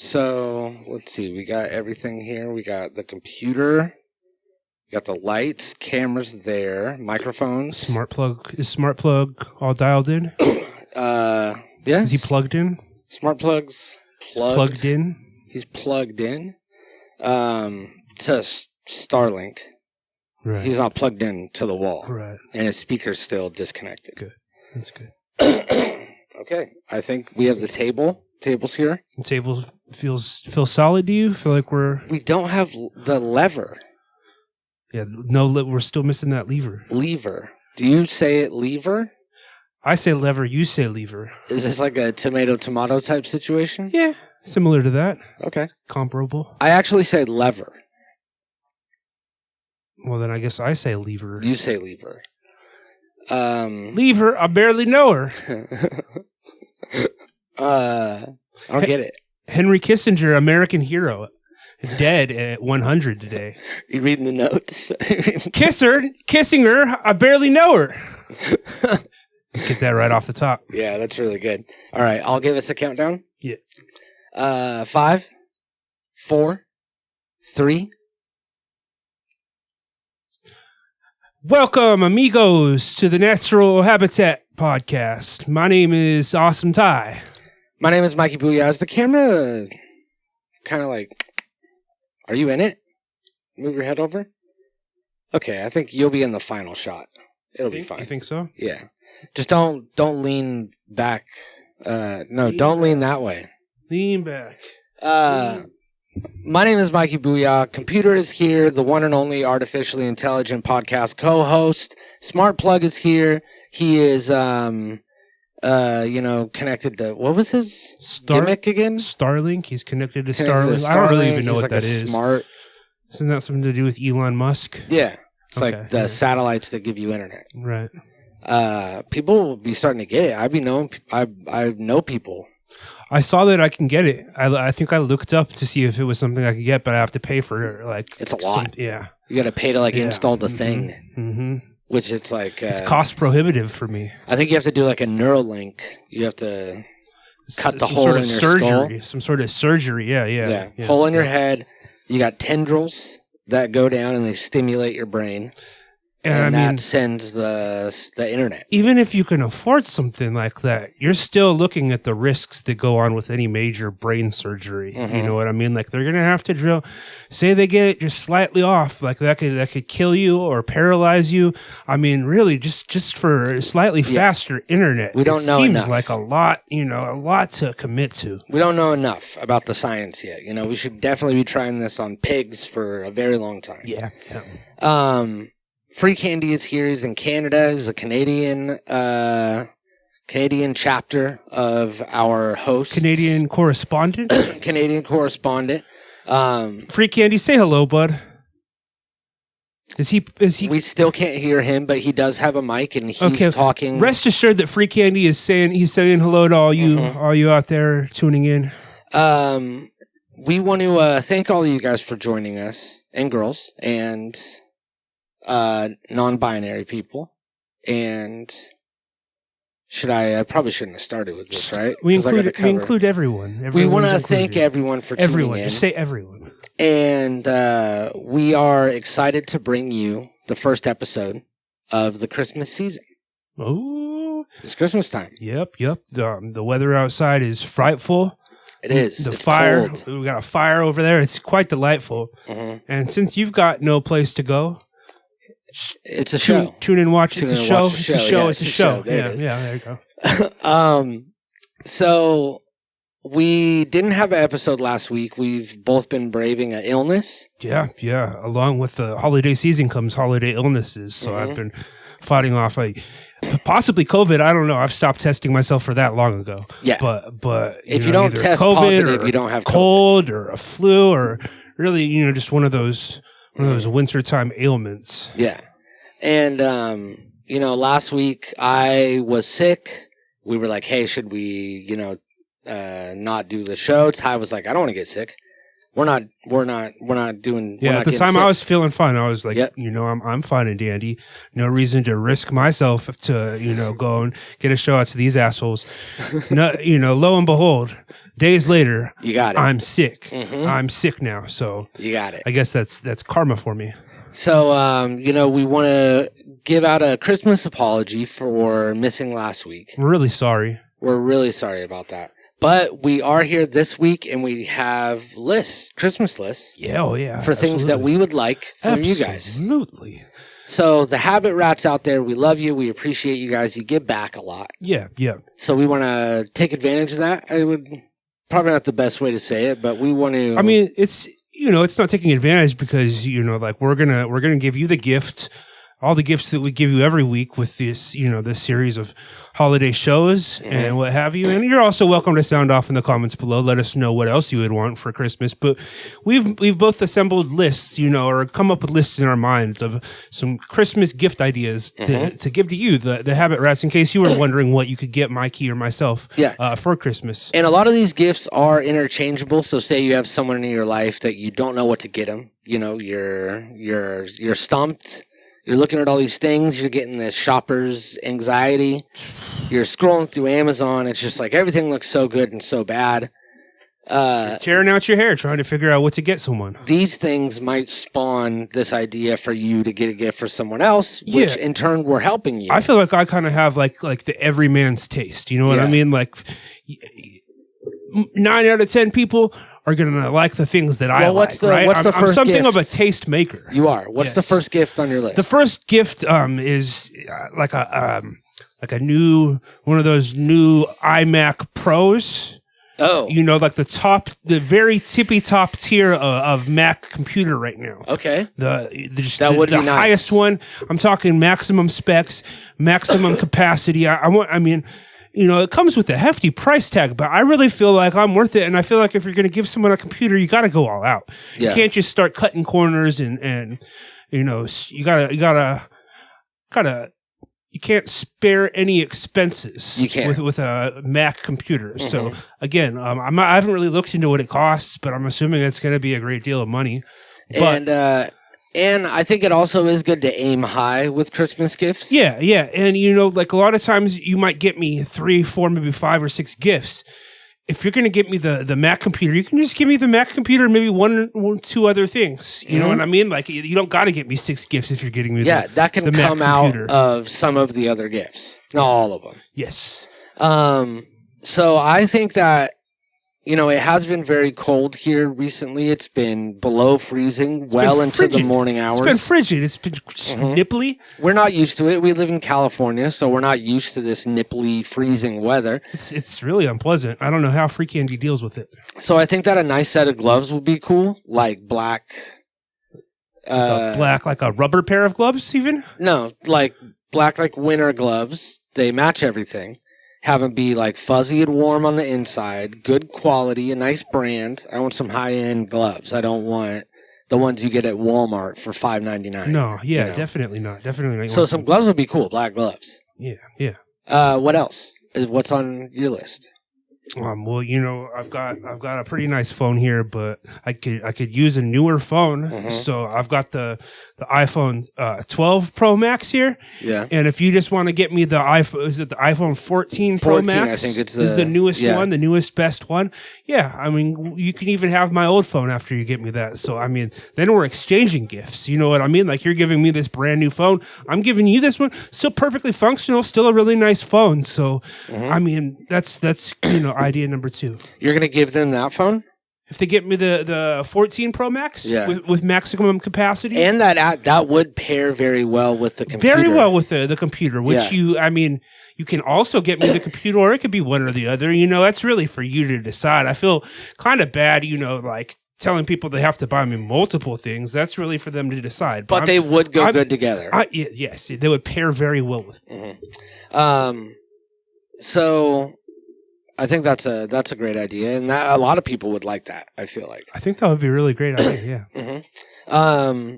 So, let's see. We got everything here. We got the computer. We got the lights, cameras there, microphones. Smart plug. Is smart plug all dialed in? Yes. Is he plugged in? Smart plug's plugged in? He's plugged in to Starlink. Right. He's not plugged in to the wall. Right. And his speaker's still disconnected. Good. That's good. Okay. I think we have the table. Table's here. The table feels solid to you? Feel like we don't have the lever. Yeah, no, we're still missing that lever. Lever. Do you say it lever? I say lever, you say lever. Is this like a tomato type situation? Yeah, similar to that. Okay. Comparable. I actually say lever. Well, then I guess I say lever. You say lever. Lever, I barely know her. I don't get it. Henry Kissinger, American hero, dead at 100 today. You reading the notes? Kissing her, I barely know her. Let's get that right off the top. Yeah, that's really good. All right, I'll give us a countdown. Yeah. 5, 4, 3. Welcome, amigos, to the Natural Habitat Podcast. My name is Awesome Ty. My name is Mikey Booyah. Is the camera kind of like, are you in it? Move your head over. Okay, I think you'll be in the final shot. It'll be fine. You think so? Yeah. Just don't lean back. Don't lean that way. Lean back. My name is Mikey Booyah. Computer is here, the one and only artificially intelligent podcast co-host. Smart Plug is here. He is, connected to, what was his gimmick again? Starlink. He's connected to Starlink. I don't really even know what that is. Smart. Isn't that something to do with Elon Musk? Yeah. It's like the satellites that give you internet. Right. People will be starting to get it. I know people. I saw that I can get it. I think I looked up to see if it was something I could get, but I have to pay for it. It's a lot. Yeah. You got to pay to install the thing. Mm-hmm. Which it's like... it's cost prohibitive for me. I think you have to do like a Neuralink. You have to cut the hole in your skull. Some sort of surgery, yeah. Hole in your head. You got tendrils that go down and they stimulate your brain. And that sends the internet. Even if you can afford something like that, you're still looking at the risks that go on with any major brain surgery. Mm-hmm. You know what I mean? Like they're gonna have to drill. Say they get it just slightly off, like that could kill you or paralyze you. I mean, really, just for slightly faster internet. We don't know enough. Seems like a lot to commit to. We don't know enough about the science yet. You know, we should definitely be trying this on pigs for a very long time. Yeah. Free Candy is here. He's in Canada. He's a Canadian chapter of our host. Canadian correspondent? Canadian correspondent. Free Candy, say hello, bud. Is he? We still can't hear him, but he does have a mic and he's talking. Rest assured that Free Candy is saying hello to all you out there tuning in. We want to thank all of you guys for joining us, and girls, and non-binary people. And I probably shouldn't have started with this, right? We include everyone. We want to thank everyone for tuning in. Just say everyone. And we are excited to bring you the first episode of the Christmas season. Oh, it's Christmas time. Yep. The weather outside is frightful. It is. The it's fire. Cold. We got a fire over there. It's quite delightful. Mm-hmm. And since you've got no place to go, it's a show. Tune in, watch. It's a show. It's a show. It's a show. There there you go. So we didn't have an episode last week. We've both been braving an illness. Yeah. Along with the holiday season comes holiday illnesses. So I've been fighting off possibly COVID. I don't know. I've stopped testing myself for that long ago. Yeah. But if you don't test COVID positive, you don't have cold or a flu or really, just one of those wintertime ailments. Yeah. And, last week I was sick. We were like, hey, should we, not do the show? Ty was like, I don't want to get sick. We're not doing. Yeah, at the time I was feeling fine. I was like, Yep. I'm fine and dandy. No reason to risk myself to, go and get a show out to these assholes. No, lo and behold, days later, you got it. I'm sick. Mm-hmm. I'm sick now. So you got it. I guess that's karma for me. So, we want to give out a Christmas apology for missing last week. We're really sorry. We're really sorry about that. But we are here this week, and we have Christmas lists. Yeah, oh yeah. For things that we would like from you guys. Absolutely. So the Habit Rats out there, we love you. We appreciate you guys. You give back a lot. Yeah. So we want to take advantage of that. I would probably not the best way to say it, but we want to. I mean, it's not taking advantage because we're gonna give you the gift. All the gifts that we give you every week with this, this series of holiday shows and what have you. And you're also welcome to sound off in the comments below. Let us know what else you would want for Christmas. But we've both assembled lists, or come up with lists in our minds of some Christmas gift ideas to give to you, the Habit Rats, in case you were wondering what you could get Mikey or myself for Christmas. And a lot of these gifts are interchangeable. So say you have someone in your life that you don't know what to get them. You're stumped. You're looking at all these things. You're getting this shopper's anxiety. You're scrolling through Amazon. It's just like everything looks so good and so bad. Tearing out your hair, trying to figure out what to get someone. These things might spawn this idea for you to get a gift for someone else, which in turn we're helping you. I feel like I kind of have like the everyman's taste. You know what I mean? Like 9 out of 10 people are going to like the things that I like, right? What's the first I'm something gift? of a taste maker. You are. What's the first gift on your list? The first gift is like a new one of those new iMac Pros. Oh, like the very tippy top tier of Mac computer right now. Okay, that would be the nice. Highest one. I'm talking maximum specs, maximum capacity. It comes with a hefty price tag, but I really feel like I'm worth it. And I feel like if you're going to give someone a computer, you got to go all out. Yeah. You can't just start cutting corners and you can't spare any expenses. You can't with a Mac computer. Mm-hmm. So again, I haven't really looked into what it costs, but I'm assuming it's going to be a great deal of money. And I think it also is good to aim high with Christmas gifts. Yeah. And, like a lot of times you might get me 3, 4, maybe 5 or 6 gifts. If you're going to get me the Mac computer, you can just give me the Mac computer and maybe 1 or 2 other things. You know what I mean? Like, you don't got to get me 6 gifts if you're getting me that can come out of some of the other gifts. Not all of them. Yes. So I think that, it has been very cold here recently. It's been below freezing into the morning hours. It's been frigid. It's been nipply. We're not used to it. We live in California, so we're not used to this nipply, freezing weather. It's really unpleasant. I don't know how Free Candy deals with it. So I think that a nice set of gloves would be cool, like black. Like a rubber pair of gloves, even? No, like black, like winter gloves. They match everything. Have them be like fuzzy and warm on the inside, good quality, a nice brand. I want some high-end gloves. I don't want the ones you get at Walmart for $5.99. No, definitely not. Definitely not. So some gloves would be cool, black gloves. Yeah. What else? What's on your list? Well, I've got a pretty nice phone here, but I could use a newer phone. So I've got the iPhone 12 Pro Max here. Yeah. And if you just want to get me the iPhone 14 Pro Max? I think it's is the newest one, the newest best one. Yeah. I mean, you can even have my old phone after you get me that. So I mean, then we're exchanging gifts. You know what I mean? Like you're giving me this brand new phone, I'm giving you this one, still perfectly functional, still a really nice phone. So I mean, that's idea number 2. You're going to give them that phone? If they get me the 14 Pro Max with maximum capacity. And that would pair very well with the computer. Very well with the computer, which you can also get me the computer, or it could be one or the other. That's really for you to decide. I feel kind of bad, like telling people they have to buy me multiple things. That's really for them to decide. But they would go good together. Yes, they would pair very well with. So I think that's a great idea, and that a lot of people would like that. I feel like. I think that would be a really great idea. Yeah.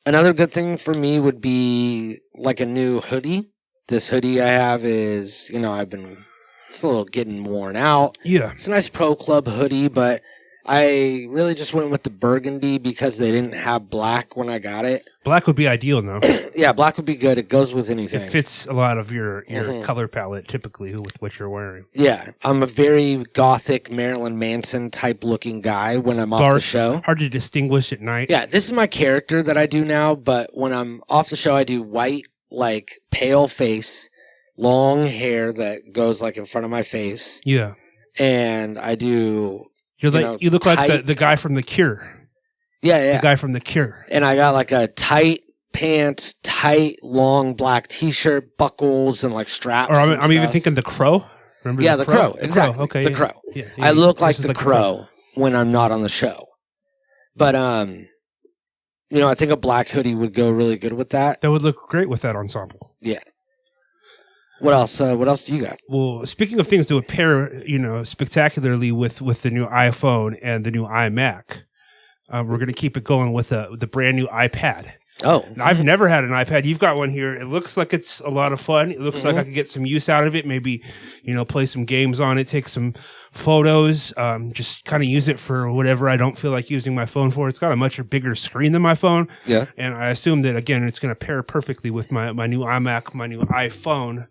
Another good thing for me would be like a new hoodie. This hoodie I have is, it's a little getting worn out. Yeah. It's a nice Pro Club hoodie, but I really just went with the burgundy because they didn't have black when I got it. Black would be ideal, though. Yeah, black would be good. It goes with anything. It fits a lot of your color palette, typically, with what you're wearing. Yeah, I'm a very gothic Marilyn Manson type looking guy when I'm off the show. Hard to distinguish at night. Yeah, this is my character that I do now, but when I'm off the show, I do white, like pale face, long hair that goes like in front of my face. Yeah. And I do... You look like the guy from The Cure. Yeah. The guy from The Cure. And I got like a tight pants, tight, long black t-shirt, buckles, and like straps. Or I'm even thinking The Crow. Remember the Crow. Exactly. Crow. Okay. The Crow. Yeah, I look like the Crow when I'm not on the show. But, I think a black hoodie would go really good with that. That would look great with that ensemble. Yeah. What else? What else do you got? Well, speaking of things that would pair, spectacularly with the new iPhone and the new iMac, we're going to keep it going with the brand new iPad. Oh, now, I've never had an iPad. You've got one here. It looks like it's a lot of fun. It looks like I could get some use out of it. Maybe, play some games on it, take some photos, just kind of use it for whatever I don't feel like using my phone for. It's got a much bigger screen than my phone. Yeah. And I assume that, again, it's going to pair perfectly with my new iMac, my new iPhone.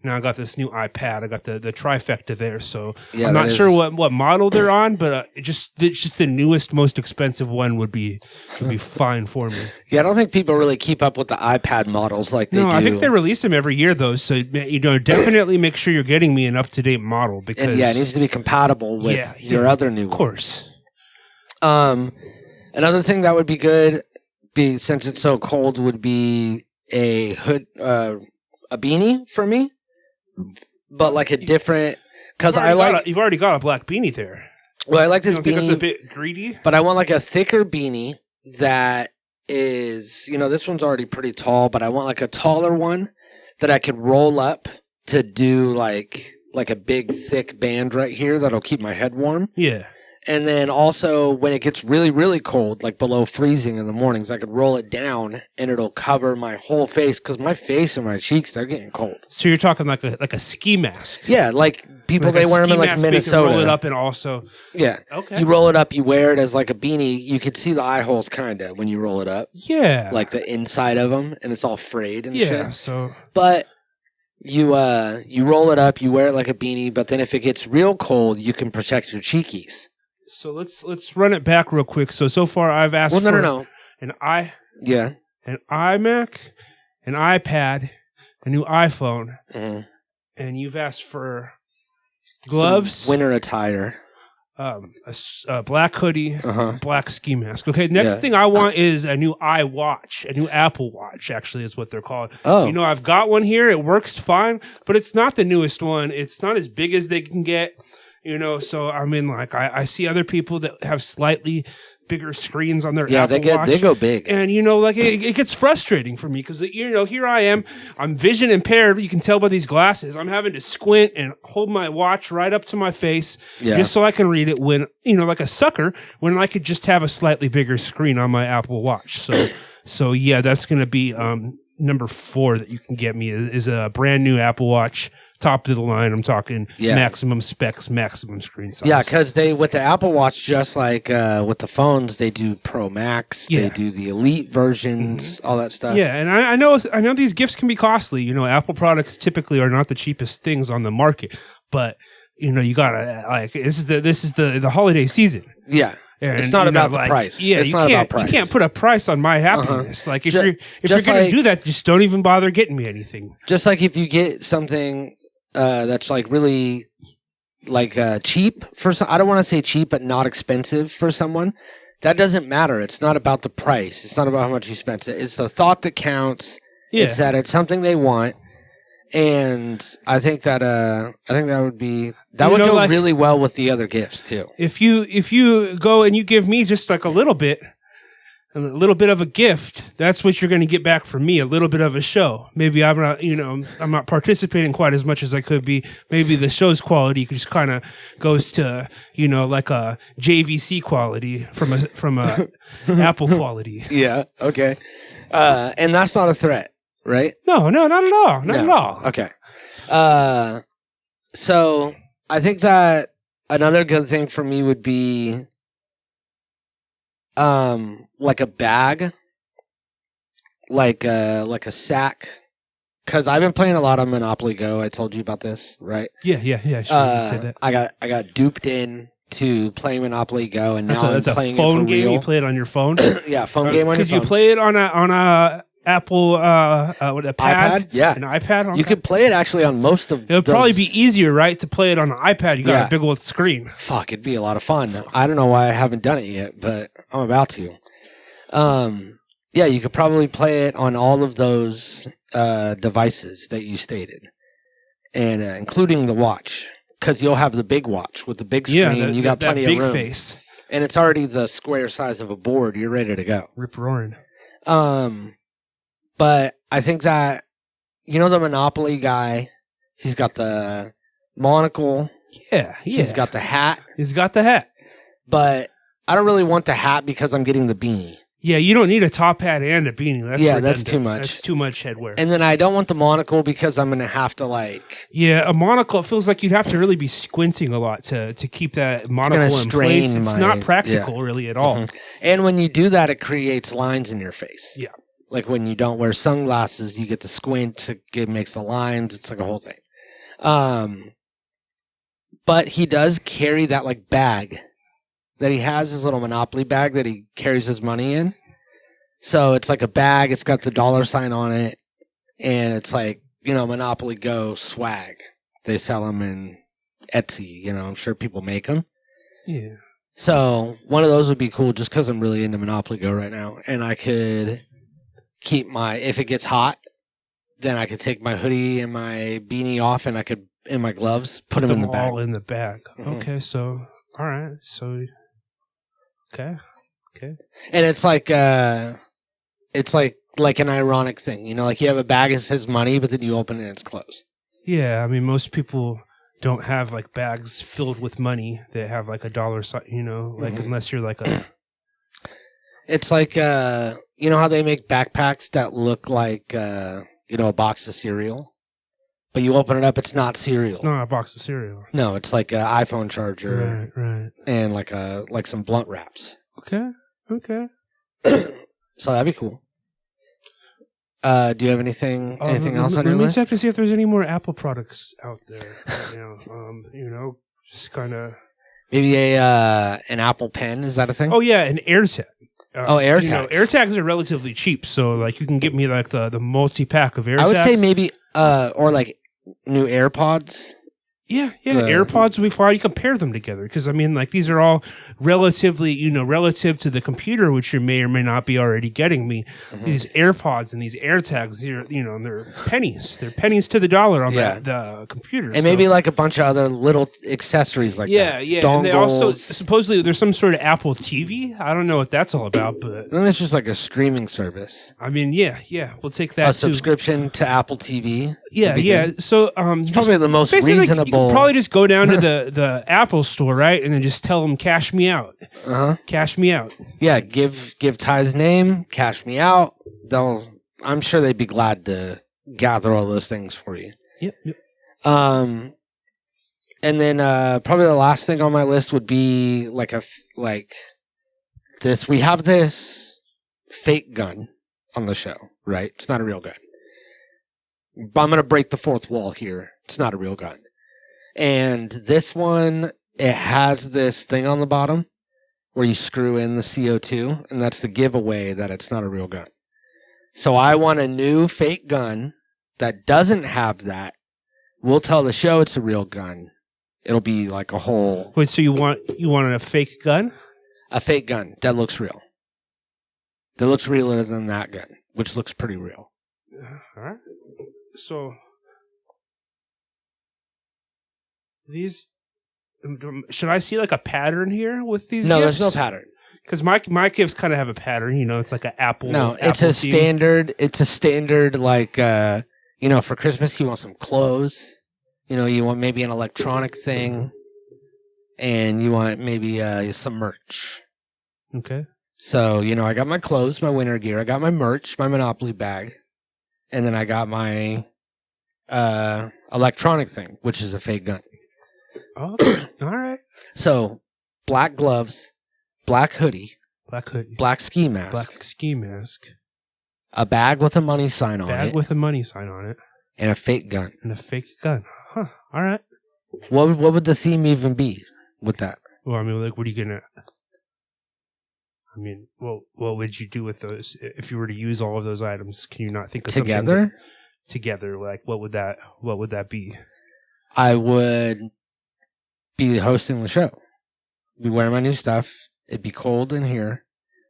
Now I got this new iPad. I got the trifecta there, so I'm not sure what model they're on, but just the newest, most expensive one would be fine for me. Yeah, I don't think people really keep up with the iPad models like they do. I think they release them every year though, so definitely make sure you're getting me an up to date model because it needs to be compatible with your other new one. Of course. Another thing that would be good, since it's so cold, would be a hood, a beanie for me. But like a different, because you've already got a black beanie there. Well, I like this beanie. Think it's a bit greedy, but I want like a thicker beanie that is, this one's already pretty tall, but I want like a taller one that I could roll up to do like a big thick band right here that'll keep my head warm. Yeah. And then also when it gets really, really cold, like below freezing in the mornings, I could roll it down and it'll cover my whole face because my face and my cheeks, they're getting cold. So you're talking like a ski mask. Yeah, like people, they wear them in like Minnesota. You roll it up and also... Yeah. Okay. You roll it up, you wear it as like a beanie. You can see the eye holes kind of when you roll it up. Yeah. Like the inside of them and it's all frayed and shit. Yeah, so... But... You roll it up, you wear it like a beanie, but then if it gets real cold, you can protect your cheekies. So let's run it back real quick. So far I've asked for an iMac, an iPad, a new iPhone, and you've asked for gloves, some winter attire, a black hoodie, black ski mask. Okay, next thing I want is a new iWatch, a new Apple Watch, actually is what they're called. Oh. I've got one here. It works fine, but it's not the newest one. It's not as big as they can get. So I mean, like I see other people that have slightly bigger screens on their Apple Watch. They go big, and it gets frustrating for me because here I am, I'm vision impaired. You can tell by these glasses. I'm having to squint and hold my watch right up to my face just so I can read it. When like a sucker, when I could just have a slightly bigger screen on my Apple Watch. So yeah, that's gonna be number 4 that you can get me is a brand new Apple Watch. Top of the line, I'm talking maximum specs, maximum screen size. Yeah, because with the Apple Watch, just like with the phones, they do Pro Max, they do the Elite versions, all that stuff. Yeah, and I know these gifts can be costly. Apple products typically are not the cheapest things on the market, but you gotta this is the holiday season. Yeah. And, it's not about the price. Yeah, it's not about price. You can't put a price on my happiness. Like if you're going to do that, just don't even bother getting me anything. Just like if you get something that's like really like cheap for some, I don't want to say cheap, but not expensive for someone. That doesn't matter. It's not about the price. It's not about how much you spent. It's the thought that counts. Yeah. It's that it's something they want. And I think that would go really well with the other gifts too. If you go and you give me just like a little bit of a gift, that's what you're going to get back from me. A little bit of a show. Maybe I'm not participating quite as much as I could be. Maybe the show's quality just kind of goes to like a JVC quality from a Apple quality. Yeah. Okay. And that's not a threat. Right? No, not at all. Not at all. Okay. So I think that another good thing for me would be like a bag, like a sack. Because I've been playing a lot of Monopoly Go. I told you about this, right? Yeah. Sure, you can say that. I got duped in to play Monopoly Go, and now That's I'm a playing phone it for game. real. You play it on your phone. Yeah, phone game on your phone. Could you play it on a Apple with a pad? iPad? Yeah, an iPad. Okay. You could play it actually on most of. It would probably be easier, right, to play it on an iPad. You got a big old screen. Fuck, it'd be a lot of fun. I don't know why I haven't done it yet, but I'm about to. Yeah, you could probably play it on all of those devices that you stated, and including the watch, because you'll have the big watch with the big screen. Yeah, you got plenty big of room. Face, and it's already the square size of a board. You're ready to go. Rip roaring. But I think that the Monopoly guy. He's got the monocle. Yeah. He's got the hat. But I don't really want the hat because I'm getting the beanie. Yeah, you don't need a top hat and a beanie. That's too much. That's too much headwear. And then I don't want the monocle because I'm going to have to Yeah, a monocle, it feels like you'd have to really be squinting a lot to keep that monocle in place. It's not practical really at all. Mm-hmm. And when you do that, it creates lines in your face. Yeah. Like when you don't wear sunglasses, you get the squint, it makes the lines. It's like a whole thing. But he does carry that bag that he has, his little Monopoly bag that he carries his money in. So it's like a bag. It's got the $sign on it. And it's Monopoly Go swag. They sell them in Etsy. I'm sure people make them. Yeah. So one of those would be cool just because I'm really into Monopoly Go right now. And I could keep if it gets hot, then I could take my hoodie and my beanie off and I could, in my gloves, put them in the bag. All in the bag. Mm-hmm. Okay, so, all right. So, okay. And it's like an ironic thing, you have a bag that says money, but then you open it and it's closed. Yeah, I mean, most people don't have bags filled with money. They have a $sign, mm-hmm. unless you're a. It's like how they make backpacks that look like a box of cereal, but you open it up, it's not cereal. It's not a box of cereal. No, it's like an iPhone charger, right, and like some blunt wraps. Okay. So that'd be cool. Do you have anything else on your list? Let me check to see if there's any more Apple products out there right now. Just kind of maybe an Apple Pen. Is that a thing? Oh yeah, an AirTag. AirTags. AirTags are relatively cheap, so you can get me the multi-pack of AirTags. I would say maybe or new AirPods. Yeah, AirPods will be fine. You can pair them together because these are all relatively, relative to the computer, which you may or may not be already getting me. Mm-hmm. These AirPods and these AirTags, they're pennies. They're pennies to the dollar on the computer. And maybe a bunch of other little accessories that. Yeah. Dongles. And they also supposedly there's some sort of Apple TV. I don't know what that's all about, but then it's just a streaming service. Yeah. We'll take that. Subscription to Apple TV. Yeah. So it's probably the most reasonable. You can probably just go down to the Apple store, right, and then just tell them cash me out. Cash me out. Yeah, give Ty's name, cash me out. I'm sure they'd be glad to gather all those things for you. Yep. And then probably the last thing on my list would be this. We have this fake gun on the show, right? It's not a real gun. But I'm going to break the fourth wall here. It's not a real gun. And this one, it has this thing on the bottom where you screw in the CO2, and that's the giveaway that it's not a real gun. So I want a new fake gun that doesn't have that. We'll tell the show it's a real gun. It'll be a whole... Wait, so you want a fake gun? A fake gun that looks real. That looks realer than that gun, which looks pretty real. All right. So... These, should I see a pattern here with these? No, gifts? There's no pattern. Because my gifts kind of have a pattern. It's like an Apple. No, it's Apple a standard. It's a standard. For Christmas you want some clothes. You want maybe an electronic thing, and you want maybe some merch. Okay. So I got my clothes, my winter gear. I got my merch, my Monopoly bag, and then I got my electronic thing, which is a fake gun. Oh, all right. So, black gloves, black hoodie, Black hoodie. Black ski mask. Black ski mask. A bag with a money sign on it. Bag with a money sign on it. And a fake gun. Huh. All right. What would the theme even be with that? Well, I mean, like, what are you gonna? I mean, well, what would you do with those if you were to use all of those items? Can you not think of together? Together, like what would that be? I would be hosting the show. Be wearing my new stuff. It'd be cold in here.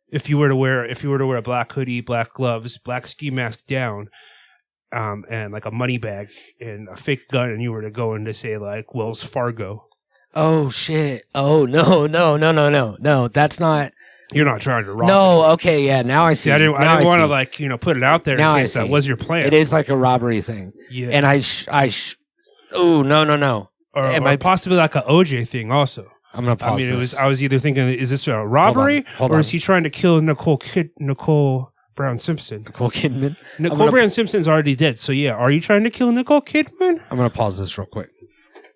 If you were to wear a black hoodie, black gloves, black ski mask down, and like a money bag and a fake gun, and you were to go into say like Wells Fargo. Oh shit! Oh no! That's not. You're not trying to rob. No, okay, yeah. Now I see. I didn't want to like put it out there now in case that was your plan. It is like a robbery thing. Yeah. And oh no. Or possibly like an OJ thing also. I'm gonna pause. I mean, I was either thinking, is this a robbery Hold on. Or is he trying to kill Nicole Brown Simpson? Nicole Kidman. Nicole Brown Simpson's already dead. So yeah, are you trying to kill Nicole Kidman? I'm gonna pause this real quick.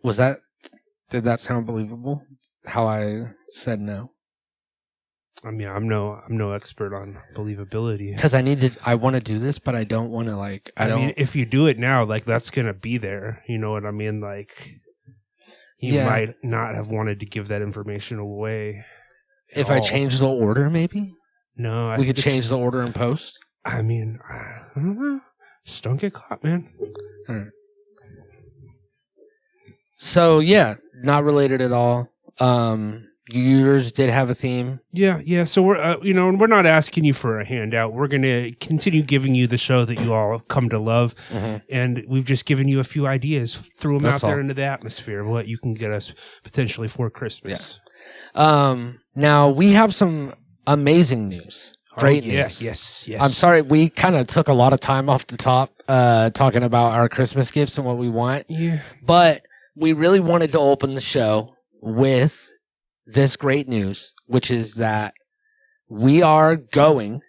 Did that sound believable? How I said no. I mean, I'm no expert on believability. Because I want to do this, but I don't want to I mean, if you do it now, like that's gonna be there. You know what I mean? Like, you might not have wanted to give that information away. If I change the order, maybe? No, we could change the order in post. I mean, I don't know. Just don't get caught, man. All right. So yeah, not related at all. Yours did have a theme. Yeah. So we're not asking you for a handout. We're going to continue giving you the show that you all come to love. Mm-hmm. And we've just given you a few ideas, threw them out there into the atmosphere of what you can get us potentially for Christmas. Yeah. Now we have some amazing news. Great news. Yes. I'm sorry. We kind of took a lot of time off the top, talking about our Christmas gifts and what we want. Yeah. But we really wanted to open the show with this great news, which is that we are going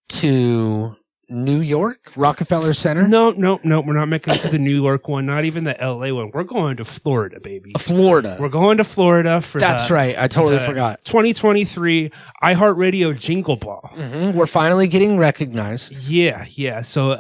to New York, Rockefeller Center. No, we're not making it to the New York one, not even the LA one. We're going to Florida, baby. Florida. We're going to Florida for That's right. I totally forgot. 2023 iHeartRadio Jingle Ball. Mm-hmm. We're finally getting recognized. Yeah. So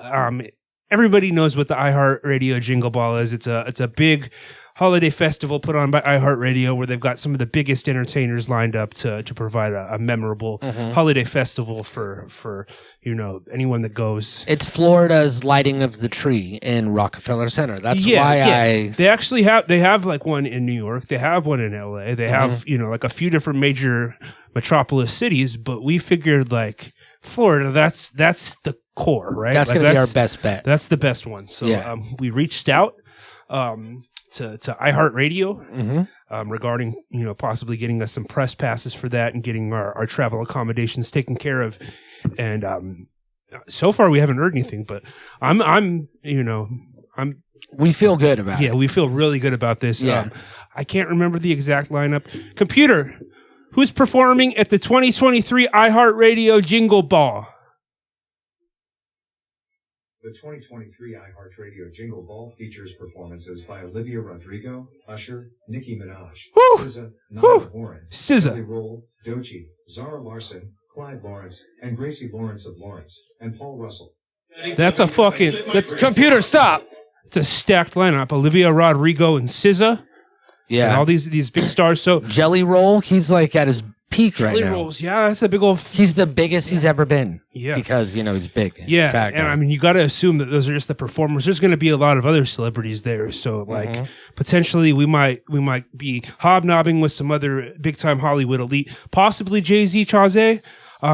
everybody knows what the iHeartRadio Jingle Ball is. It's a big holiday festival put on by iHeartRadio where they've got some of the biggest entertainers lined up to provide a memorable holiday festival for anyone that goes. It's Florida's lighting of the tree in Rockefeller Center. That's why they actually have like one in New York. They have one in LA. They have like a few different major metropolis cities, but we figured like Florida, that's the core, right? That's like, gonna be our best bet. That's the best one. So we reached out to iHeartRadio regarding possibly getting us some press passes for that and getting our travel accommodations taken care of. And so far we haven't heard anything, but we feel good about it. Yeah, we feel really good about this. Yeah. I can't remember the exact lineup. Computer, who's performing at the 2023 iHeartRadio Jingle Ball? The 2023 iHeartRadio Jingle Ball features performances by Olivia Rodrigo, Usher, Nicki Minaj, SZA, Niall Horan, Kelly Roll, Doechii, Zara Larsson, Clyde Lawrence, and Gracie Lawrence of Lawrence, and Paul Russell. That's computer, stop. It's a stacked lineup. Olivia Rodrigo and SZA. Yeah. And all these big stars. So Jelly Roll, he's like at his peak right now. Jelly Rolls, yeah, that's a big old. He's the biggest he's ever been. Yeah, because he's big. Yeah, fat guy. and I mean, you got to assume that those are just the performers. There's going to be a lot of other celebrities there, so like potentially we might be hobnobbing with some other big time Hollywood elite, possibly Jay-Z, Chazé.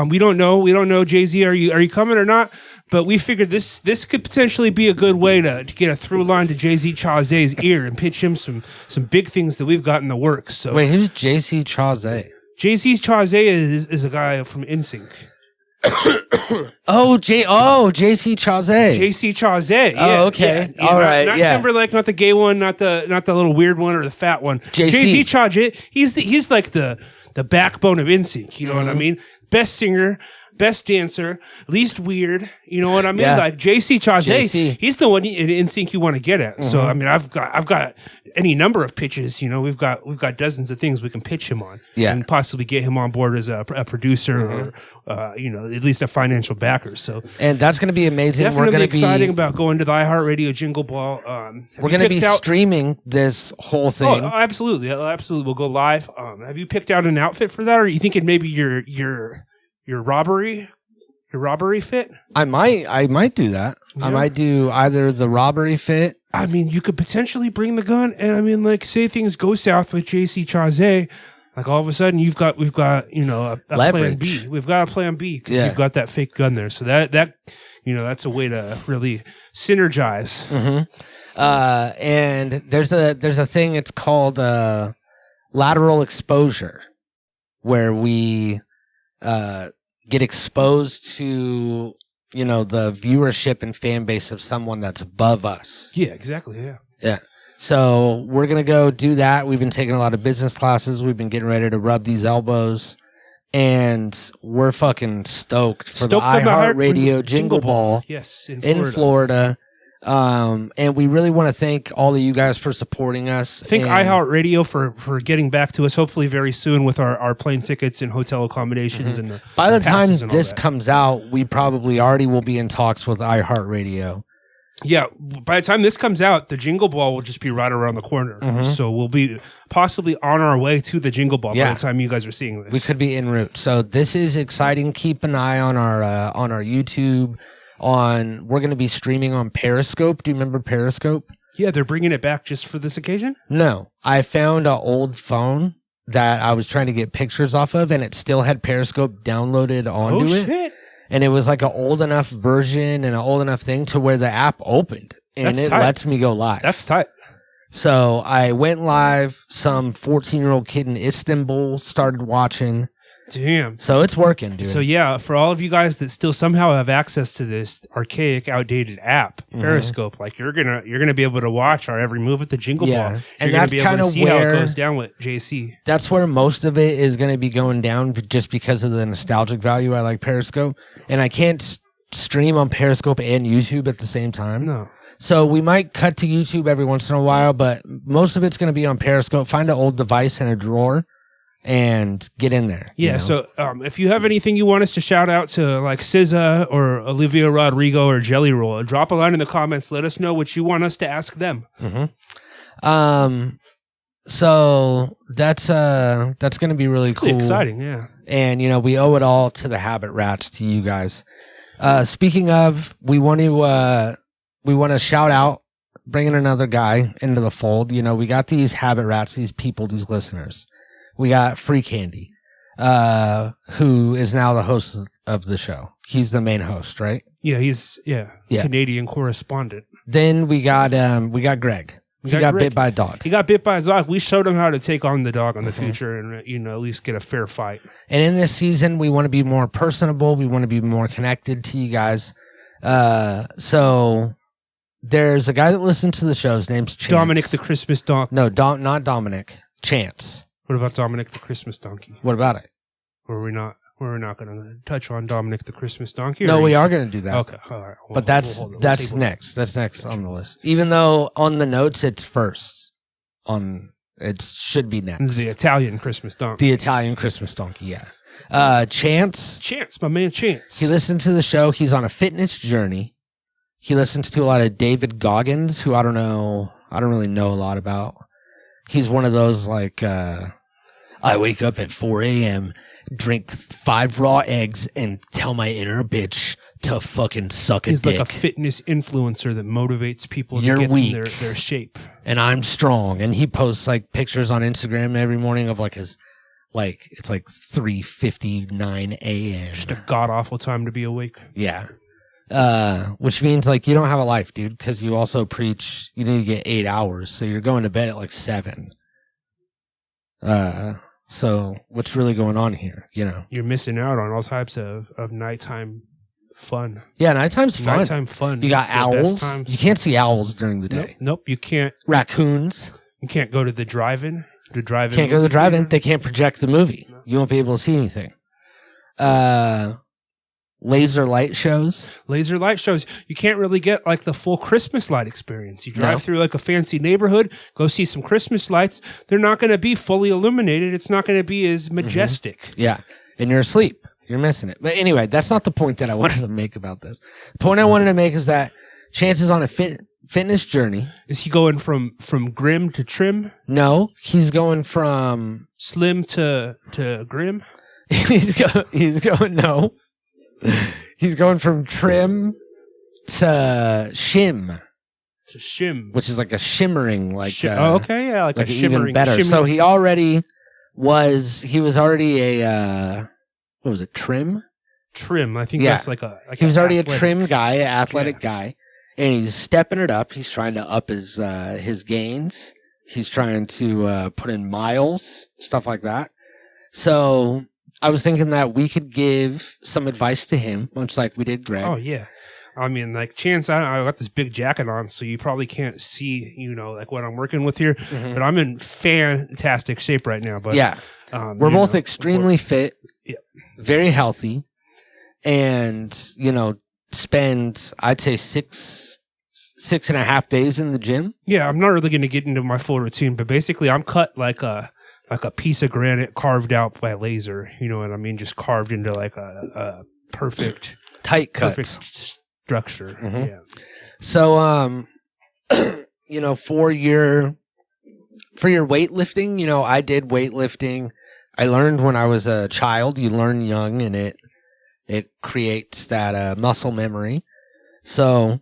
We don't know. Jay-Z, are you coming or not? But we figured this could potentially be a good way to get a through line to Jay-Z Chazé's ear and pitch him some big things that we've got in the works. So wait, who's Jay-Z Chazé? Jay-Z's Chazé is a guy from NSYNC. JC Chazé. JC Chazé. Yeah, oh, okay. Yeah. All right. Not yeah. Timberlake, not the gay one, not the little weird one or the fat one. JC Chazé. He's like the backbone of NSYNC. You know what I mean? Best singer. best dancer, least weird. You know what I mean? Yeah. Like JC Chazé, JC. he's the one in sync you want to get at. So I mean, I've got any number of pitches. You know, we've got dozens of things we can pitch him on, and possibly get him on board as a producer or you know, at least a financial backer. So, and that's going to be amazing. Definitely we're going exciting about going to the iHeartRadio Jingle Ball. We're going to be streaming this whole thing. Oh, absolutely, we'll go live. Have you picked out an outfit for that, or are you thinking maybe your robbery fit? I might do that. Yeah. I might do either the robbery fit. I mean, you could potentially bring the gun, and I mean, like, say things go south with JC Chazé, like all of a sudden we've got you know a plan B. We've got a plan B because you've got that fake gun there. So that you know, that's a way to really synergize. And there's a thing. It's called lateral exposure, where we get exposed to, you know, the viewership and fan base of someone that's above us. Yeah, exactly. Yeah. So we're going to go do that. We've been taking a lot of business classes. We've been getting ready to rub these elbows. And we're fucking stoked for the iHeartRadio Jingle Ball. Yes, in Florida. And we really want to thank all of you guys for supporting us. Thank iHeartRadio for getting back to us, hopefully very soon, with our plane tickets and hotel accommodations. And by the time this comes out, we probably already will be in talks with iHeartRadio. Yeah, by the time this comes out, the Jingle Ball will just be right around the corner. So we'll be possibly on our way to the Jingle Ball by the time you guys are seeing this. We could be en route. So this is exciting. Keep an eye on our YouTube. We're going to be streaming on Periscope. Do you remember Periscope? Yeah, they're bringing it back just for this occasion? No. I found an old phone that I was trying to get pictures off of, and it still had Periscope downloaded onto it. Shit. And it was like an old enough version and an old enough thing to where the app opened, and it lets me go live. That's tight. So I went live. Some 14-year-old kid in Istanbul started watching. Damn. So it's working, dude. So yeah, for all of you guys that still somehow have access to this archaic, outdated app, Periscope, like you're gonna be able to watch our every move at the Jingle Ball. You're and that's kind of where how it goes down with JC. That's where most of it is going to be going down, just because of the nostalgic value. I like Periscope, and I can't stream on Periscope and YouTube at the same time. No. So we might cut to YouTube every once in a while, but most of it's going to be on Periscope. Find an old device in a drawer and get in there. Yeah, so if you have anything you want us to shout out to, like SZA or Olivia Rodrigo or Jelly Roll, drop a line in the comments. Let us know what you want us to ask them. So that's going to be really cool. Exciting, yeah. And, you know, we owe it all to the Habit Rats, to you guys. Speaking of, we want to shout out, bringing another guy into the fold. You know, we got these Habit Rats, these people, these listeners. We got Free Candy, who is now the host of the show. He's the main host, right? Yeah, he's Canadian correspondent. Then we got Greg. He got bit by a dog. He got bit by a dog. We showed him how to take on the dog in the future, and at least get a fair fight. And in this season, we want to be more personable. We want to be more connected to you guys. So there's a guy that listens to the show. His name's Chance. Dominick the Christmas Donkey. No, not Dominic. Chance. What about Dominick the Christmas Donkey? What about it? Or we're not going to touch on Dominick the Christmas Donkey? No, we are going to do that. Okay, all right. But that's next. That's next on the list. Even though on the notes it's first. It should be next. The Italian Christmas Donkey. The Italian Christmas Donkey, yeah. Chance, my man Chance. He listens to the show. He's on a fitness journey. He listens to a lot of David Goggins, who I don't really know a lot about. He's one of those, like, I wake up at 4 a.m., drink 5 raw eggs, and tell my inner bitch to fucking suck a dick. He's like a fitness influencer that motivates people to get in their shape. And I'm strong. And he posts, like, pictures on Instagram every morning of, like, his, like, it's like 3:59 a.m. Just a god-awful time to be awake. Yeah. Which means, like, you don't have a life, dude, because you also preach you need to get 8 hours, so you're going to bed at, like, 7. So what's really going on here, you know? You're missing out on all types of nighttime fun. Yeah, nighttime's fun. Nighttime fun. You got owls. You can't see owls during the day. Nope, you can't. Raccoons. You can't go to the drive-in. Can't go to the drive-in. They can't project the movie. No. You won't be able to see anything. laser light shows. Laser light shows. You can't really get like the full Christmas light experience. You drive through like a fancy neighborhood, go see some Christmas lights. They're not going to be fully illuminated. It's not going to be as majestic. Yeah. And you're asleep. You're missing it. But anyway, that's not the point that I wanted to make about this. The point I wanted to make is that Chance is on a fitness journey. Is he going from grim to trim? No, he's going from slim to grim. He's going no. He's going from trim to shim. To shim. Which is like a shimmering, like okay, yeah, like a shimmering. Even better. So he was already a what was it, trim? Trim. I think that's like a he was already athletic. A trim guy, an athletic guy. And he's stepping it up. He's trying to up his gains. He's trying to put in miles, stuff like that. So I was thinking that we could give some advice to him, much like we did Greg. Oh, yeah. I mean, like, Chance, I got this big jacket on, so you probably can't see, like what I'm working with here. Mm-hmm. But I'm in fantastic shape right now. But yeah, we're both extremely fit, very healthy, and, spend, I'd say, 6.5 days in the gym. Yeah, I'm not really going to get into my full routine, but basically I'm cut like a piece of granite carved out by laser. You know what I mean? Just carved into like a perfect tight cuts. Perfect structure. Mm-hmm. Yeah. So for your weightlifting, I did weightlifting. I learned when I was a child. You learn young, and it creates that muscle memory. So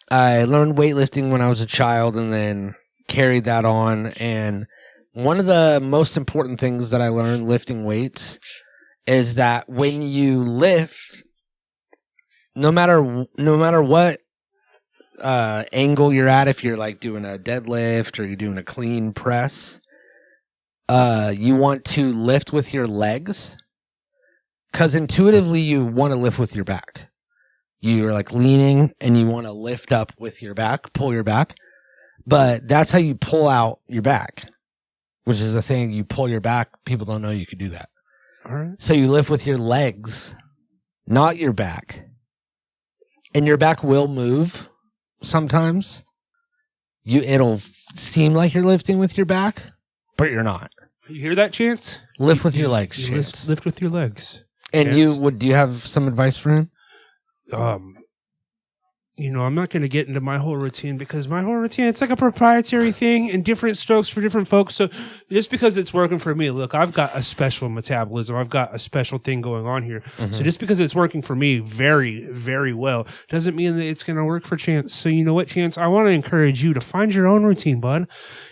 I learned weightlifting when I was a child, and then carried that on. And one of the most important things that I learned lifting weights is that when you lift, no matter what angle you're at, if you're like doing a deadlift or you're doing a clean press, you want to lift with your legs, because intuitively you want to lift with your back. You're like leaning and you want to lift up with your back, pull your back, but that's how you pull out your back. Which is the thing, you pull your back, people don't know you could do that. All right. So you lift with your legs, not your back. And your back will move sometimes. It'll seem like you're lifting with your back, but you're not. You hear that, Chance? Lift with your legs, Chance. Lift with your legs. And Chance. Do you have some advice for him? I'm not going to get into my whole routine, because my whole routine, it's like a proprietary thing and different strokes for different folks. So just because it's working for me, look, I've got a special metabolism. I've got a special thing going on here. Mm-hmm. So just because it's working for me very, very well doesn't mean that it's going to work for Chance. So you know what, Chance? I want to encourage you to find your own routine, bud.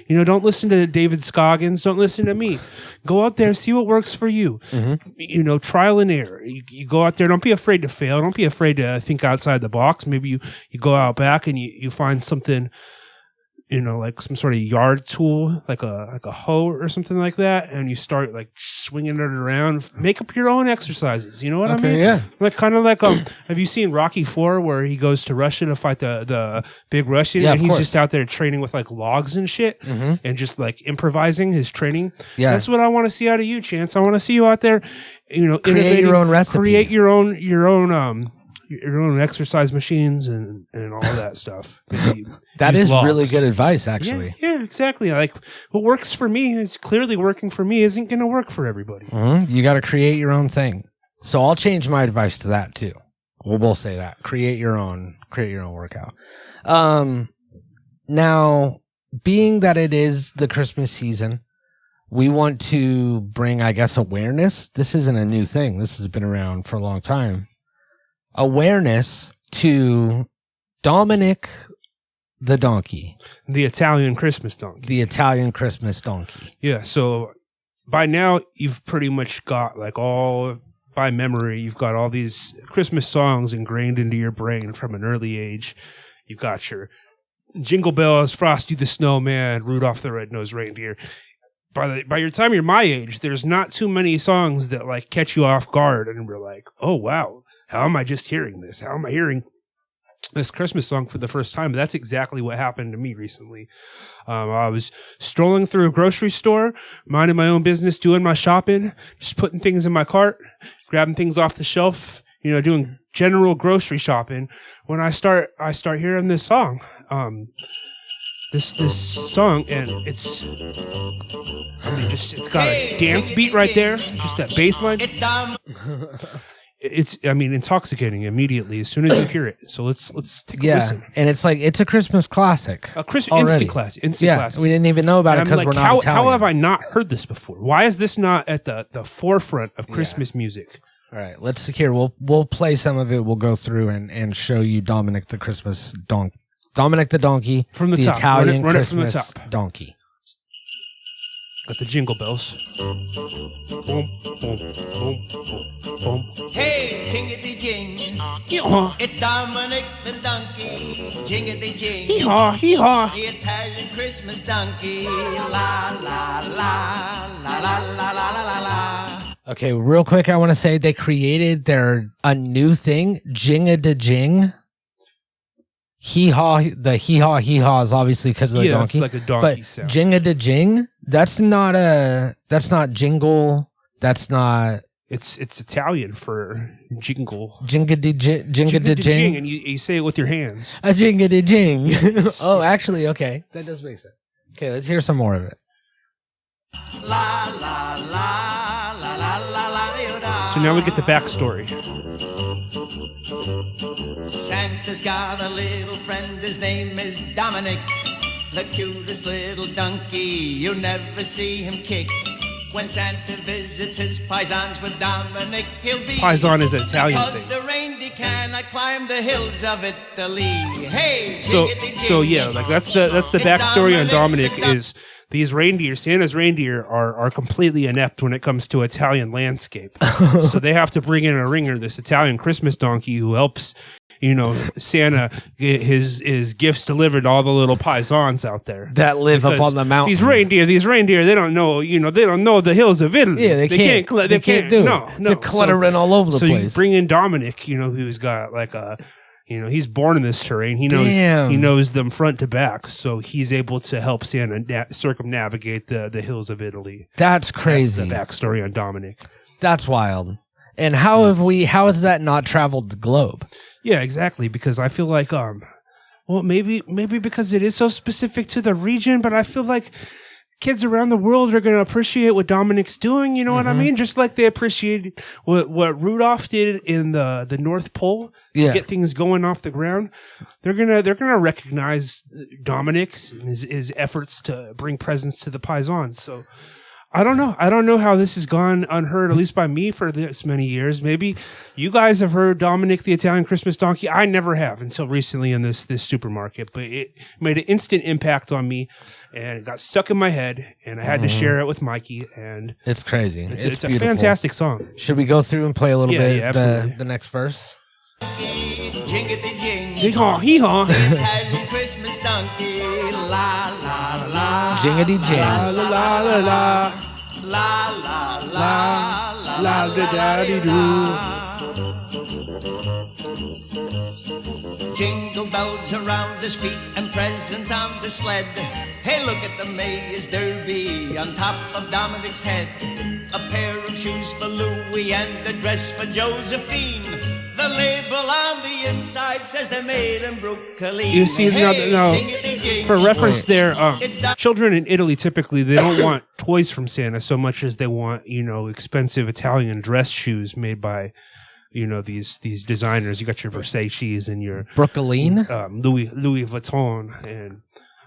Don't listen to David Scoggins. Don't listen to me. Go out there, see what works for you. Mm-hmm. Trial and error. You go out there. Don't be afraid to fail. Don't be afraid to think outside the box. Maybe you go out back and you find something, like some sort of yard tool, like a hoe or something like that, and you start like swinging it around. Make up your own exercises. You know what I mean? Yeah. Like kind of like have you seen Rocky IV, where he goes to Russia to fight the big Russian, and he's just out there training with like logs and shit, mm-hmm. and just like improvising his training. Yeah, that's what I want to see out of you, Chance. I want to see you out there, create your own recipe, create your own exercise machines and all that stuff. That is logs. Really good advice, actually. Yeah, exactly. Like what works for me is clearly working for me isn't going to work for everybody. Mm-hmm. You got to create your own thing. So I'll change my advice to that too. We'll both say that. Create your own workout. Now, being that it is the Christmas season, we want to bring, I guess, awareness. This isn't a new thing. This has been around for a long time. Awareness to Dominick the Donkey. The Italian Christmas donkey. The Italian Christmas donkey. Yeah, so by now you've pretty much got by memory, you've got all these Christmas songs ingrained into your brain from an early age. You've got your Jingle Bells, Frosty the Snowman, Rudolph the Red-Nosed Reindeer. By your time you're my age, there's not too many songs that like catch you off guard and we're like, oh wow. How am I just hearing this? How am I hearing this Christmas song for the first time? That's exactly what happened to me recently. I was strolling through a grocery store, minding my own business, doing my shopping, just putting things in my cart, grabbing things off the shelf, doing general grocery shopping, when I start hearing this song. This song, and it's got a dance beat right there, just that bass line. It's dumb. It's intoxicating immediately as soon as you hear it. So let's take a listen. And it's a Christmas classic. Instant classic. We didn't even know about it because we're not Italian. How have I not heard this before? Why is this not at the forefront of Christmas music? All right, let's see here. We'll play some of it. We'll go through and show you Dominick the Christmas Donkey. Dominick the Donkey from the top. Italian run Christmas it from the top. Donkey. Got the jingle bells. Boom, boom, boom, boom, boom. Hey, jingity jing. Hee-haw. It's Dominick the Donkey. Jingity jing. Hee-haw, hee-haw. The Italian Christmas donkey. La, la, la, la, la, la, la, la, la. Okay, real quick, I want to say they created a new thing, Jing-a-da-jing. Hee-haw, the hee-haw is obviously because of the donkey. Yeah, it's like a donkey but sound. Jing-a-da-jing, that's not jingle, that's not... It's Italian for jingle. Jing-a-da-jing. And you say it with your hands. A jing-a-da-jing. Oh, actually, okay. That does make sense. Okay, let's hear some more of it. La, la, la, la, la, la, la, so now we get the backstory. Santa's got a little friend, his name is Dominick, the cutest little donkey, you never see him kick. When Santa visits his paisans with Dominick, he'll be... Paisan is an Italian thing. Because the reindeer cannot climb the hills of Italy. Hey, so yeah, like that's the backstory on Dominick is these reindeer, Santa's reindeer are completely inept when it comes to Italian landscape. So they have to bring in a ringer, this Italian Christmas donkey who helps, Santa get his gifts delivered to all the little paisans out there that live up on the mountain. These reindeer, they don't know, they don't know the hills of Italy. Yeah, they can't do it. They're cluttering all over the place. So you bring in Dominick, who's got like a, he's born in this terrain. He knows them front to back, so he's able to help Santa circumnavigate the hills of Italy. That's crazy. That's the backstory on Dominick. That's wild. And how has that not traveled the globe? Yeah, exactly. Because I feel like, maybe because it is so specific to the region, but I feel like kids around the world are going to appreciate what Dominick's doing. You know what I mean? Just like they appreciated what Rudolph did in the North Pole to get things going off the ground. They're gonna recognize Dominick's and his efforts to bring presents to the paisans. So. I don't know how this has gone unheard, at least by me, for this many years. Maybe you guys have heard Dominick the Italian Christmas Donkey. I never have until recently in this supermarket, but it made an instant impact on me, and it got stuck in my head, and I had to share it with Mikey. And it's crazy. It's a fantastic song. Should we go through and play a little bit the next verse? Jingity jing, hee-haw, hee-haw. Italian Christmas donkey, la la la. Jingity jing, la la la la, la la la la la da da dee doo. Jingle bells around his feet and presents on the sled. Hey, look at the Mayor's Derby on top of Dominick's head. A pair of shoes for Louis and a dress for Josephine. The label on the inside says they're made in Brooklyn. You see, now for reference there, children in Italy typically, they don't want toys from Santa so much as they want, expensive Italian dress shoes made by, these designers. You got your Versace's and your Brooklyn, Louis Vuitton, and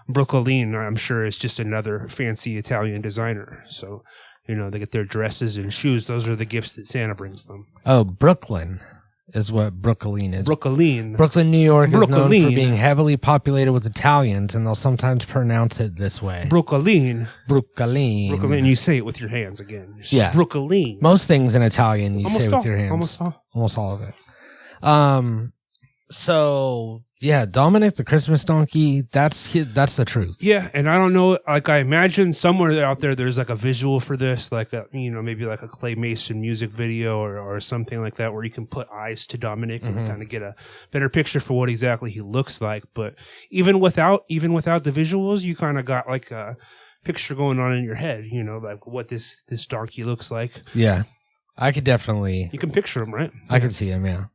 Brooklyn, I'm sure, is just another fancy Italian designer. So, they get their dresses and shoes. Those are the gifts that Santa brings them. Oh, Brooklyn is what Brooklyn is. Brooklyn, New York is known for being heavily populated with Italians, and they'll sometimes pronounce it this way. Brooklyn. You say it with your hands again. Yeah. Brooklyn. Most things in Italian you say with your hands. Almost all of it. So yeah, Dominick the Christmas Donkey, that's the truth. Yeah, and I don't know, like I imagine somewhere out there there's like a visual for this, like a maybe like a Clay Mason music video or something like that where you can put eyes to Dominick and kind of get a better picture for what exactly he looks like. But even without the visuals, you kind of got like a picture going on in your head, like what this donkey looks like. Yeah. I could definitely. You can picture him, right? I can see him, yeah.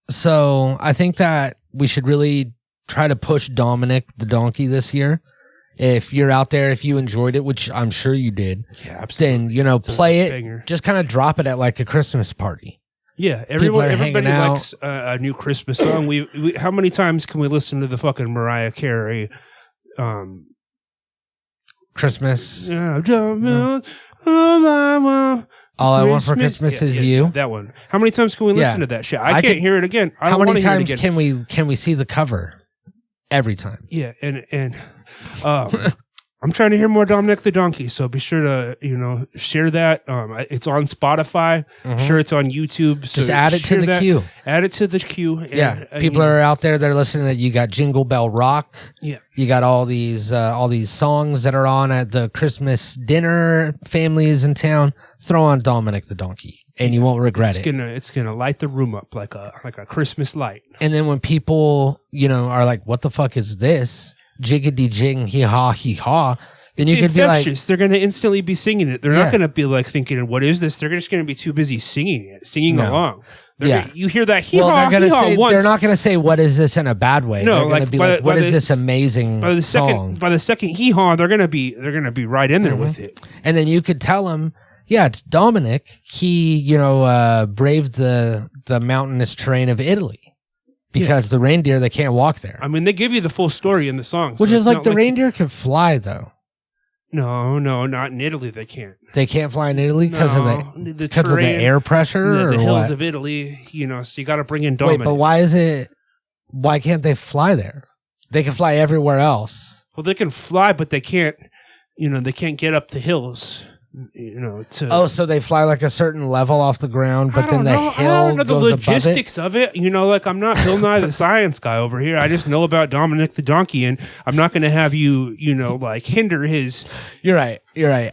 So I think that we should really try to push Dominick the Donkey this year. If you're out there, if you enjoyed it, which I'm sure you did, then, play it. Banger. Just kind of drop it at like a Christmas party. Yeah, everybody likes a new Christmas song. We how many times can we listen to the fucking Mariah Carey Christmas? All I Want for Christmas is You. That one. How many times can we listen to that shit? I can't hear it again. How many times can we see the cover? Every time. Yeah, and I'm trying to hear more Dominick the Donkey, so be sure to share that. It's on Spotify. I'm sure it's on YouTube. So just add it to the queue. Add it to the queue. And, people are out there that are listening. That you got Jingle Bell Rock. Yeah, you got all these songs that are on at the Christmas dinner. Families in town, throw on Dominick the Donkey, and you won't regret it. It's gonna light the room up like a Christmas light. And then when people are like, "What the fuck is this?" Jiggity jing, hee haw, then you could be like, they're going to instantly be singing it. They're not going to be like thinking, what is this? They're just going to be too busy singing along. You hear that hee haw, once. They're not going to say, what is this in a bad way? No, they're going to be like, what is this amazing song? By the second hee haw, they're going to be right in there with it. And then you could tell them, yeah, it's Dominick. He, braved the mountainous terrain of Italy. Because the reindeer, they can't walk there. I mean, they give you the full story in the song. Which is like the reindeer can fly, though. No, not in Italy. They can't. They can't fly in Italy because of the air pressure? The hills of Italy, so you got to bring in Dominick. Wait, but why can't they fly there? They can fly everywhere else. Well, they can fly, but they can't, they can't get up the hills. So they fly like a certain level off the ground, but then the hill goes above it? The logistics of it. I'm not Bill Nye the Science Guy over here. I just know about Dominick the Donkey, and I'm not going to have you, hinder his... You're right.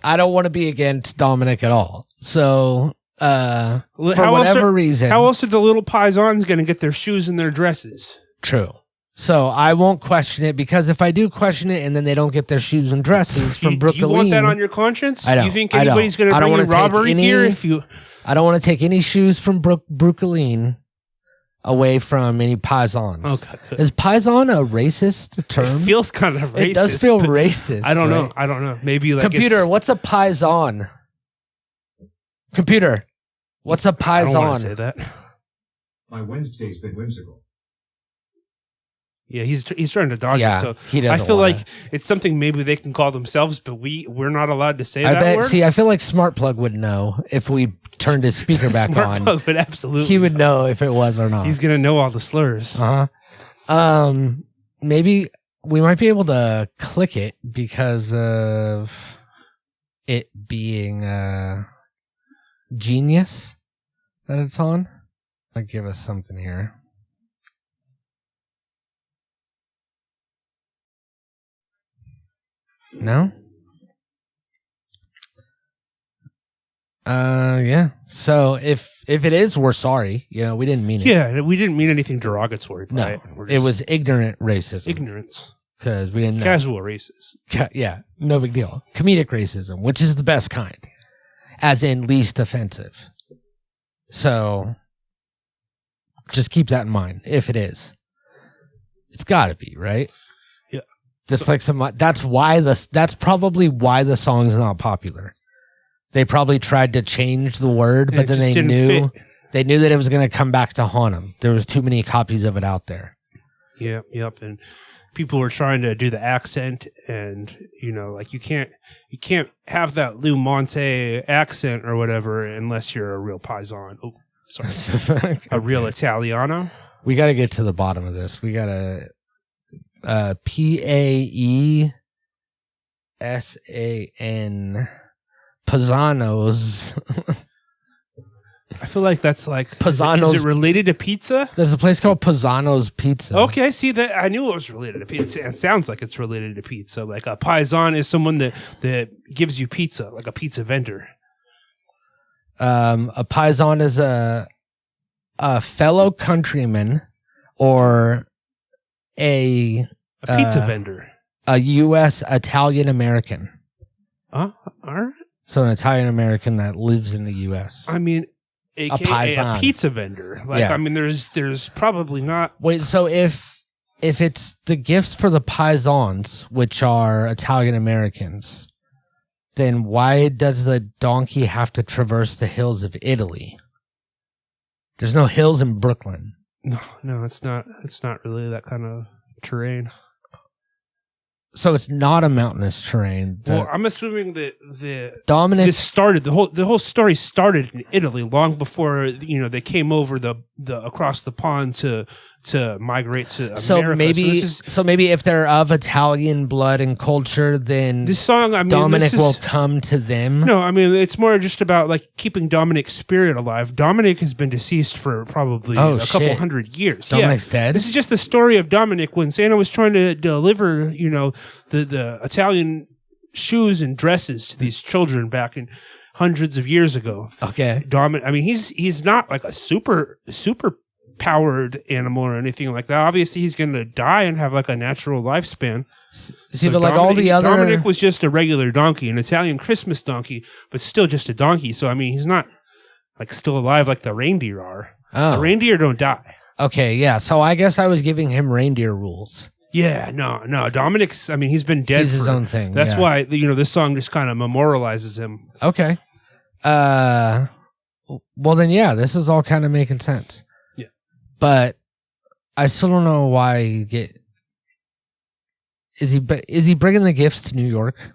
I don't want to be against Dominick at all. So, for whatever reason... How else are the little paisans going to get their shoes and their dresses? True. So I won't question it, because if I do question it and then they don't get their shoes and dresses from Brooklyn, you want that on your conscience? I don't. You think anybody's going to bring you robbery gear if you? I don't want to take any shoes from Brooklyn away from any paisans. Okay. Is paisan a racist term? It feels kind of racist. It does feel racist. I don't know. Maybe like computer. What's a paisan? Computer. What's a paisan? I don't want to say that. My Wednesday's been whimsical. Yeah, he's trying to dodge it. So he doesn't I feel like it's something maybe they can call themselves, but we're not allowed to say that word. See, I feel like Smart Plug would know if we turned his speaker back Smart on. Plug would absolutely. He would know if it was or not. He's gonna know all the slurs. Maybe we might be able to click it because of it being Genius that it's on. Like, give us something here. No? Yeah. So if it is, we're sorry. We didn't mean it. Yeah, we didn't mean anything derogatory. No, it was ignorant racism. Ignorance. Because we didn't know. Casual racist. Yeah, no big deal. Comedic racism, which is the best kind. As in least offensive. So just keep that in mind, if it is. It's got to be, right? Just like that's probably why the song's not popular. They probably tried to change the word, but then they knew that it was going to come back to haunt them. There was too many copies of it out there. Yep. And people were trying to do the accent, and like you can't have that Lou Monte accent or whatever unless you're a real paisan. Oh, sorry, okay. A real Italiano. We got to get to the bottom of this. We got to. Paesan Paisanos. I feel like that's like Paisanos. Is it related to pizza? There's a place called Paisanos Pizza. Okay, I see that. I knew it was related to pizza. It sounds like it's related to pizza. Like a paisan is someone that gives you pizza, like a pizza vendor. A paisan is a fellow countryman or a pizza vendor. A U.S. Italian American. All right. So an Italian American that lives in the U.S. I mean, AKA a pizza vendor. Like, yeah. I mean, there's probably not. Wait, so if it's the gifts for the paisans, which are Italian Americans, then why does the donkey have to traverse the hills of Italy? There's no hills in Brooklyn. No, it's not. It's not really that kind of terrain. So it's not a mountainous terrain. Well, I'm assuming that Dominick the whole story started in Italy long before they came over the across the pond to migrate to America. So maybe if they're of Italian blood and culture, then this song, I mean, Dominick will come to them. No, I mean it's more just about like keeping Dominick's spirit alive. Dominick has been deceased for probably a couple hundred years. Dominick's dead. This is just the story of Dominick when Santa was trying to deliver, the Italian shoes and dresses to these children back in hundreds of years ago. Okay, Dominick. I mean, he's not like a super powered animal or anything like that. Obviously, he's going to die and have like a natural lifespan. See, but like all the other Dominick was just a regular donkey, an Italian Christmas donkey, but still just a donkey. So I mean, he's not like still alive like the reindeer are. Oh. The reindeer don't die. Okay, yeah. So I guess I was giving him reindeer rules. Yeah, no. Dominick's. I mean, he's been dead. He's his own thing. That's why this song just kind of memorializes him. Okay. Well then, yeah, this is all kind of making sense. But I still don't know why is he bringing the gifts to New York?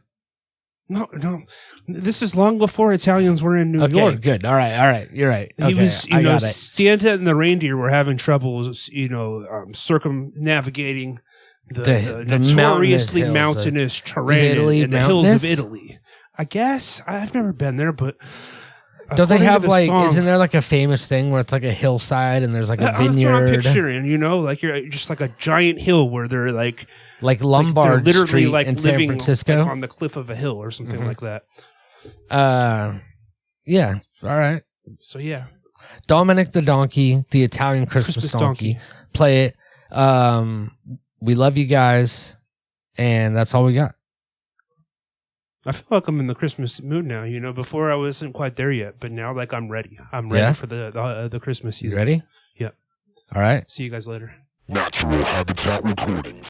No. This is long before Italians were in New York. Okay, good. All right. You're right. He was, I got it. Santa and the reindeer were having trouble, circumnavigating the notoriously mountainous terrain in the hills of Italy. I guess I've never been there, but. Don't they have isn't there like a famous thing where it's like a hillside and there's like a vineyard? That's what I'm picturing, like you're just like a giant hill where they're like Lombard literally Street like in living San Francisco like on the cliff of a hill or something like that. Yeah. All right. So yeah. Dominick the Donkey, the Italian Christmas donkey. Play it. We love you guys, and that's all we got. I feel like I'm in the Christmas mood now. Before I wasn't quite there yet, but now like I'm ready. I'm ready for the Christmas season. You ready? Yeah. All right. See you guys later. Natural Habitat Recordings.